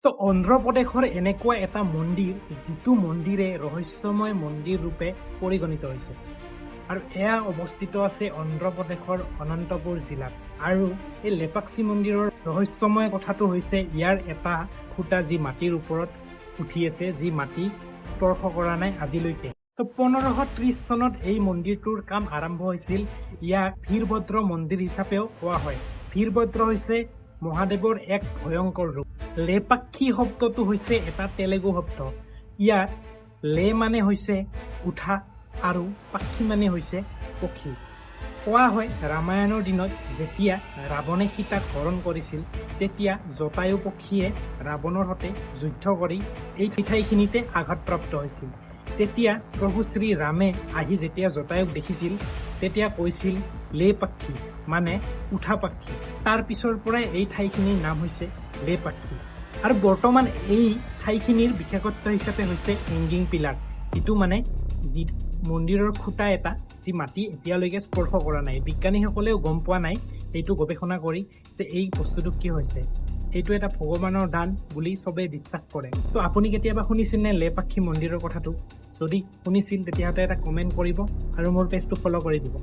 তো অন্ধ্ৰপ্ৰদেশৰ এনেকুৱা এটা মন্দিৰ যিটো মন্দিৰে ৰহস্যময় মন্দিৰ ৰূপে পৰিগণিত হৈছে আৰু এয়া অৱস্থিত আছে অন্ধ্ৰপ্ৰদেশৰ অনন্তপুৰ জিলাত আৰু এই লেপাক্ষী মন্দিৰৰ ৰহস্যময় কথাটো হৈছে ইয়াৰ এটা খুঁটা যি মাটিৰ ওপৰত উঠি আছে যি মাটি স্পৰ্শ কৰা নাই আজিলৈকে তো 1530 চনত এই মন্দিৰটোৰ কাম আৰম্ভ হৈছিল ইয়াক ভীৰভদ্ৰ মন্দিৰ হিচাপেও কোৱা হয় ভীৰভদ্ৰ হৈছে মহাদেৱৰ এক ভয়ংকৰ ৰূপ লেপাক্ষী শব্দটো হৈছে এটা তেলেগু শব্দ ইয়াত লে মানে হৈছে উঠা আৰু পাক্ষী মানে হৈছে পক্ষী কোৱা হয় ৰামায়ণৰ দিনত যেতিয়া ৰাৱণে সীতাক হৰণ কৰিছিল তেতিয়া জটায়ু পক্ষীয়ে ৰাৱণৰ সৈতে যুদ্ধ কৰি এই ঠাইখিনিতে আঘাতপ্ৰাপ্ত হৈছিল তেতিয়া প্ৰভু শ্ৰী ৰামে আহি যেতিয়া জটায়ুক দেখিছিল তেতিয়া কৈছিল লেপাক্ষী মানে উঠা পাক্ষী তাৰ পিছৰ পৰাই এই ঠাইখিনিৰ নাম হৈছে লেপাক্ষী আৰু বৰ্তমান এই ঠাইখিনিৰ বিশেষত্ব হিচাপে হৈছে হেংগিং পিলাৰ যিটো মানে মন্দিৰৰ খুঁটা এটা যি মাটি এতিয়ালৈকে স্পৰ্শ কৰা নাই বিজ্ঞানীসকলেও গম পোৱা নাই এইটো গৱেষণা কৰি যে এই বস্তুটো কি হৈছে এইটো এটা ভগৱানৰ দান বুলি সবে বিশ্বাস কৰে তো আপুনি কেতিয়াবা শুনিছিল নে লেপাক্ষী মন্দিৰৰ কথাটো যদি শুনিছিল তেতিয়াহ'লে এটা কমেণ্ট কৰিব আৰু মোৰ পেজটো ফলো কৰি দিব